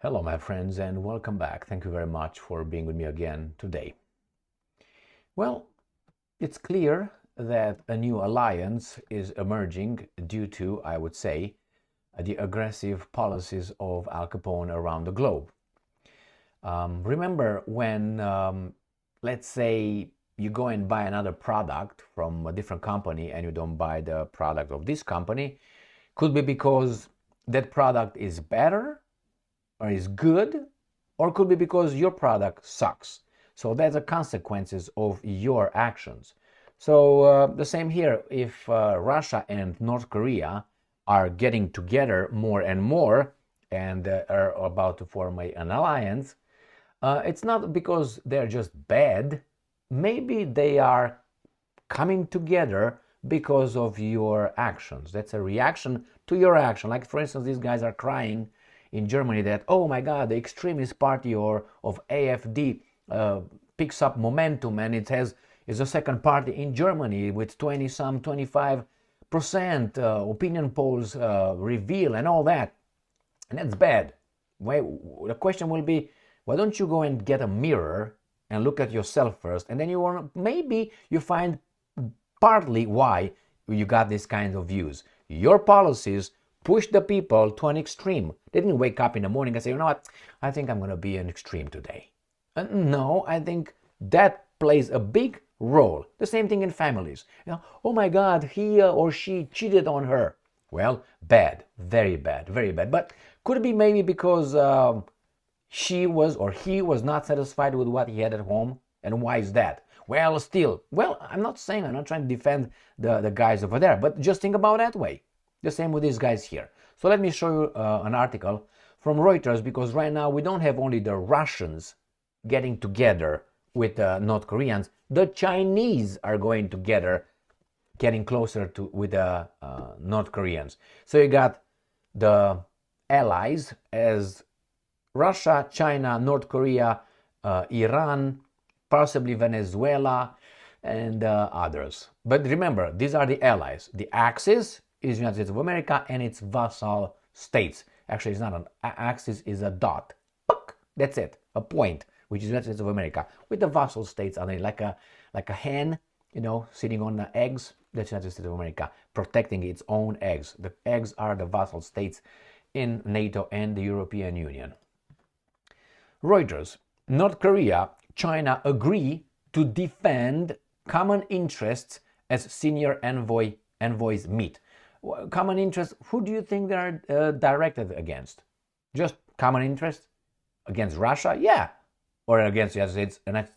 Hello, my friends, and welcome back. Thank you very much for being with me again today. Well, it's clear that a new alliance is emerging due to, I would say, the aggressive policies of Al Capone around the globe. Remember when, let's say, you go and buy another product from a different company and you don't buy the product of this company, could be because that product is better or is good, or could be because your product sucks. So that's the consequences of your actions. So the same here, if Russia and North Korea are getting together more and more and are about to form an alliance, it's not because they're just bad. Maybe they are coming together because of your actions. That's a reaction to your action. Like, for instance, these guys are crying in Germany that, oh my God, the extremist party of AfD picks up momentum, and is the second party in Germany with 25% opinion polls reveal and all that. And that's bad. The question will be, why don't you go and get a mirror and look at yourself first, and then maybe you find partly why you got this kind of views. Your policies push the people to an extreme. They didn't wake up in the morning and say, you know what, I think I'm going to be an extreme today. No, I think that plays a big role. The same thing in families. Oh my God, he or she cheated on her. Well, bad, very bad, very bad. But could it be maybe because she was or he was not satisfied with what he had at home? And why is that? Well, I'm not trying to defend the guys over there, but just think about that way. The same with these guys here. So let me show you an article from Reuters, because right now we don't have only the Russians getting together with North Koreans. The Chinese are going together, getting closer with the North Koreans. So you got the allies as Russia, China, North Korea, Iran, possibly Venezuela, and others. But remember, these are the allies. The axis is United States of America and its vassal states. Actually, it's not an axis, is a dot. That's it, a point, which is United States of America, with the vassal states on it, like a hen, sitting on the eggs. That's United States of America, protecting its own eggs. The eggs are the vassal states in NATO and the European Union. Reuters, North Korea, China agree to defend common interests as senior envoys meet. Common interests, who do you think they're directed against? Just common interests? Against Russia? Yeah. Or against the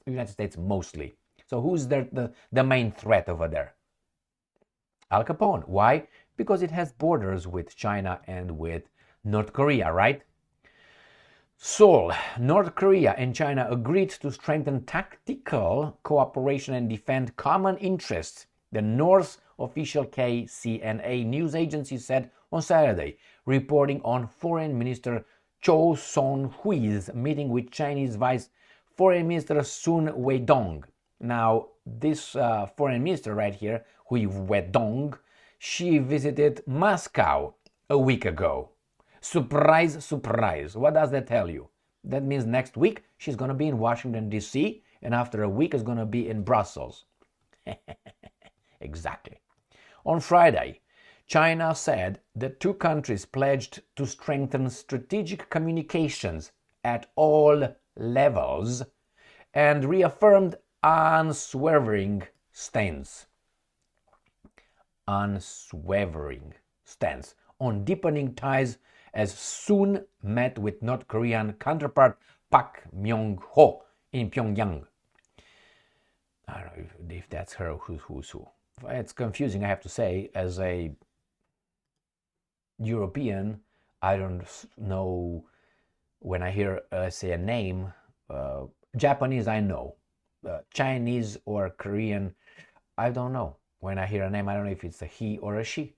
United States mostly. So who's the main threat over there? Al Capone. Why? Because it has borders with China and with North Korea, right? Seoul, North Korea and China agreed to strengthen tactical cooperation and defend common interests, the North's official KCNA news agency said on Saturday, reporting on Foreign Minister Cho Son-hui's meeting with Chinese Vice Foreign Minister Sun Weidong. Now, this foreign minister right here, Hui Weidong, she visited Moscow a week ago. Surprise, surprise. What does that tell you? That means next week she's going to be in Washington, D.C., and after a week is going to be in Brussels. Exactly. On Friday, China said the two countries pledged to strengthen strategic communications at all levels and reaffirmed unswerving stance on deepening ties as Sun met with North Korean counterpart Pak Myung-ho in Pyongyang. I don't know if that's her who's who. It's confusing, I have to say. As a European, I don't know when I hear, say, a name. Japanese, I know. Chinese or Korean, I don't know. When I hear a name, I don't know if it's a he or a she.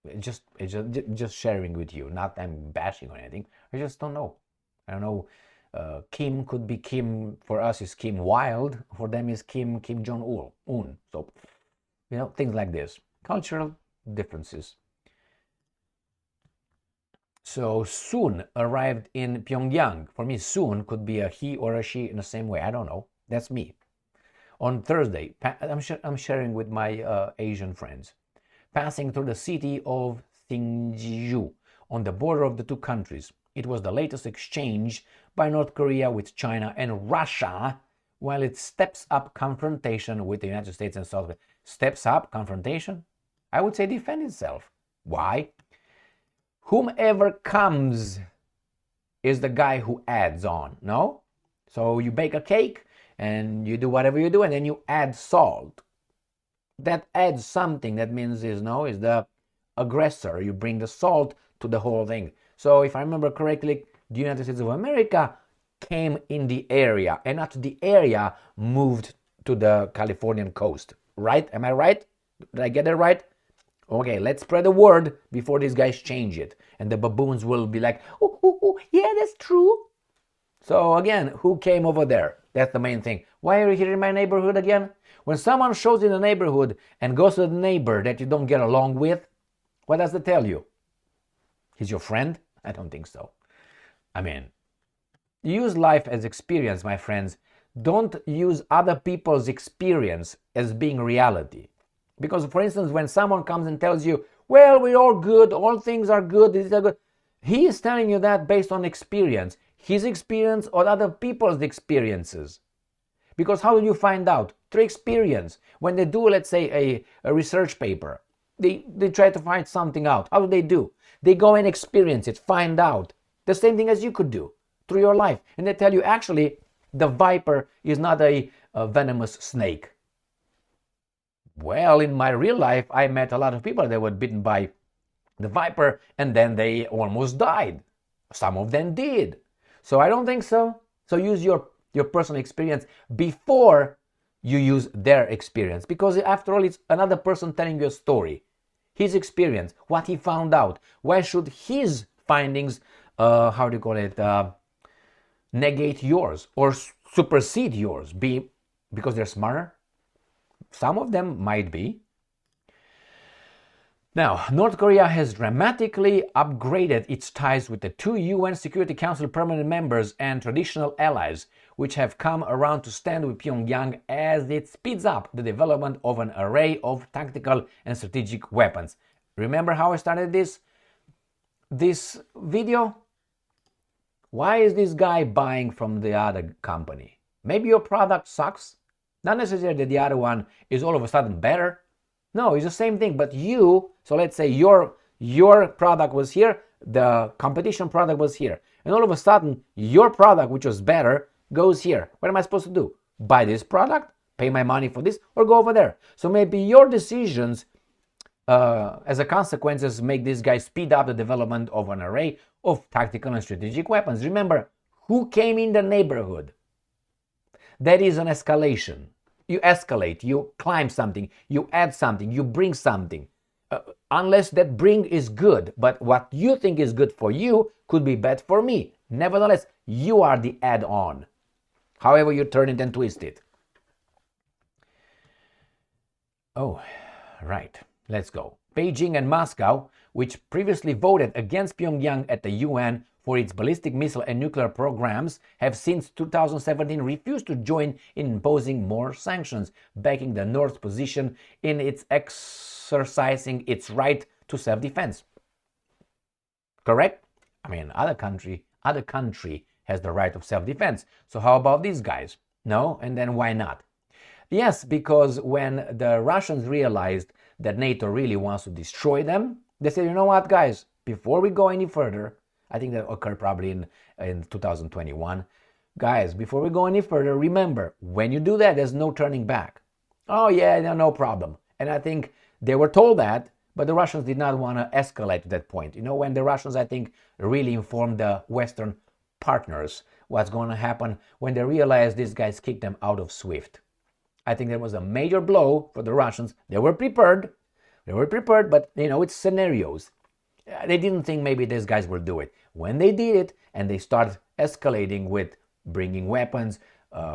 It's just sharing with you. Not I'm bashing or anything. I just don't know. I don't know. Kim could be Kim. For us is Kim Wild. For them is Kim Jong-un. So, things like this. Cultural differences. So soon arrived in Pyongyang. For me, soon could be a he or a she in the same way. I don't know. That's me. On Thursday, I'm sharing with my Asian friends, passing through the city of Sinju on the border of the two countries. It was the latest exchange by North Korea with China and Russia, while it steps up confrontation with the United States and South Korea. Steps up confrontation? I would say defend itself. Why? Whomever comes is the guy who adds on, no? So you bake a cake and you do whatever you do and then you add salt. That adds something. That means is the aggressor. You bring the salt to the whole thing. So if I remember correctly, the United States of America came in the area, and after the area moved to the Californian coast. Right? Am I right? Did I get it right? Okay, let's spread the word before these guys change it. And the baboons will be like, oh, yeah, that's true. So again, who came over there? That's the main thing. Why are you here in my neighborhood again? When someone shows in the neighborhood and goes to the neighbor that you don't get along with, what does that tell you? He's your friend? I don't think so. I mean, use life as experience, my friends. Don't use other people's experience as being reality. Because, for instance, when someone comes and tells you, well, we're all good, all things are good, these are good, he is telling you that based on experience. His experience or other people's experiences. Because how do you find out? Through experience. When they do, let's say, a research paper, they try to find something out. How do? They go and experience it, find out. The same thing as you could do through your life. And they tell you, actually, the viper is not a venomous snake. Well, in my real life, I met a lot of people that were bitten by the viper and then they almost died. Some of them did. So I don't think so. So use your personal experience before you use their experience. Because after all, it's another person telling you a story. His experience, what he found out. Why should his findings, negate yours or supersede yours? Because they're smarter? Some of them might be. Now, North Korea has dramatically upgraded its ties with the two UN Security Council permanent members and traditional allies, which have come around to stand with Pyongyang as it speeds up the development of an array of tactical and strategic weapons. Remember how I started this video? Why is this guy buying from the other company? Maybe your product sucks. Not necessarily that the other one is all of a sudden better. No, it's the same thing, but so let's say your product was here, the competition product was here, and all of a sudden your product, which was better, goes here. What am I supposed to do? Buy this product, pay my money for this, or go over there? So maybe your decisions as a consequences make this guy speed up the development of an array of tactical and strategic weapons. Remember, who came in the neighborhood? That is an escalation. You escalate, you climb something, you add something, you bring something. Unless that bring is good, but what you think is good for you could be bad for me. Nevertheless, you are the add-on. However you turn it and twist it. Oh, right. Let's go. Beijing and Moscow, which previously voted against Pyongyang at the UN for its ballistic missile and nuclear programs, have since 2017 refused to join in imposing more sanctions, backing the North's position in its exercising its right to self-defense. Correct? I mean, other country has the right of self-defense. So how about these guys? No? And then why not? Yes, because when the Russians realized that NATO really wants to destroy them, they said, you know what, guys, before we go any further, I think that occurred probably in 2021. Guys, before we go any further, remember, when you do that, there's no turning back. Oh yeah, no problem. And I think they were told that, but the Russians did not want to escalate to that point. You know, when the Russians, I think, really informed the Western partners what's going to happen when they realized these guys kicked them out of SWIFT. I think that was a major blow for the Russians. They were prepared, but, it's scenarios. They didn't think maybe these guys will do it. When they did it, and they started escalating with bringing weapons,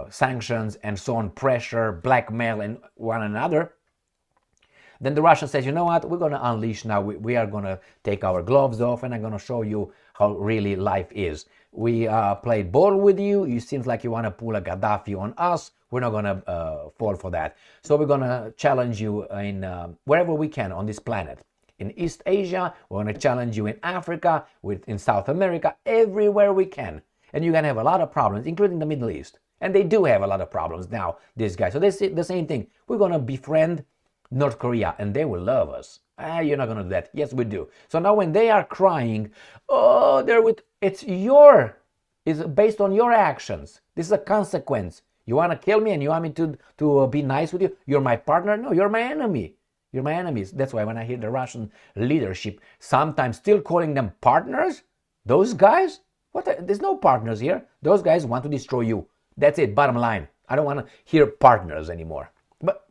sanctions, and so on, pressure, blackmail, and one another, Then the Russian says, you know what, we're going to unleash now. We are going to take our gloves off and I'm going to show you how really life is. We played ball with you. It seems like you want to pull a Gaddafi on us. We're not going to fall for that. So we're going to challenge you in wherever we can on this planet. In East Asia, we're going to challenge you in Africa, in South America, everywhere we can. And you're going to have a lot of problems, including the Middle East. And they do have a lot of problems now, these guys. So they say the same thing. We're going to befriend North Korea and they will love us. You're not going to do that. Yes, we do. So now when they are crying, oh, it's based on your actions. This is a consequence. You want to kill me and you want me to be nice with you? You're my partner? No, you're my enemy. You're my enemies. That's why when I hear the Russian leadership sometimes still calling them partners, those guys, there's no partners here. Those guys want to destroy you. That's it, bottom line. I don't want to hear partners anymore. But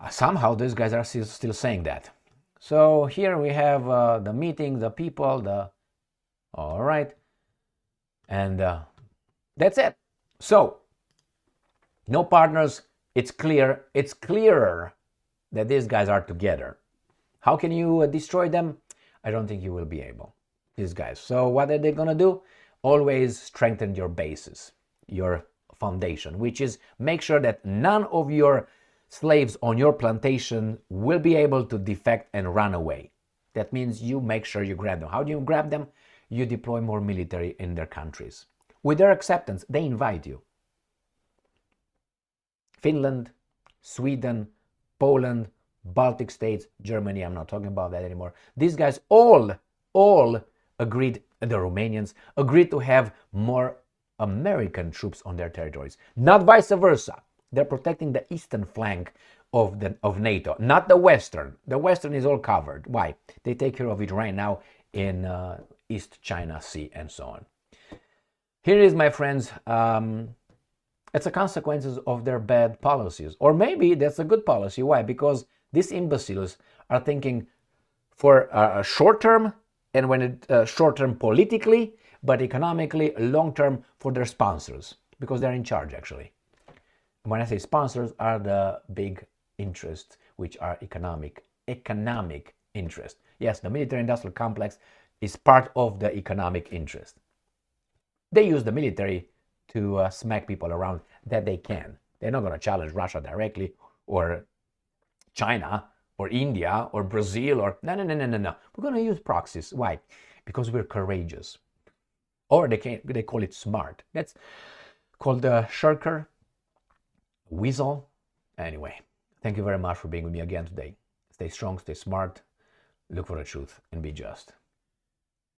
somehow those guys are still saying that. So here we have the meeting, the people, all right. And that's it. So, no partners. It's clear. It's clearer that these guys are together. How can you destroy them? I don't think you will be able. These guys. So what are they going to do? Always strengthen your basis, your foundation, which is make sure that none of your slaves on your plantation will be able to defect and run away. That means you make sure you grab them. How do you grab them? You deploy more military in their countries. With their acceptance, they invite you. Finland, Sweden, Poland, Baltic states, Germany, I'm not talking about that anymore. These guys all agreed, the Romanians, agreed to have more American troops on their territories, not vice versa. They're protecting the eastern flank of NATO, not the western. The western is all covered. Why? They take care of it right now in East China Sea and so on. Here it is, my friends. It's the consequences of their bad policies. Or maybe that's a good policy. Why? Because these imbeciles are thinking for a short term, and when it short term politically, but economically long term for their sponsors, because they're in charge actually. When I say sponsors, are the big interests, which are economic interest. Yes, the military-industrial complex is part of the economic interest. They use the military to smack people around that they can. They're not going to challenge Russia directly, or China, or India, or Brazil, or no. We're going to use proxies. Why? Because we're courageous. Or they call it smart. That's called the shirker, weasel. Anyway, thank you very much for being with me again today. Stay strong, stay smart, look for the truth, and be just.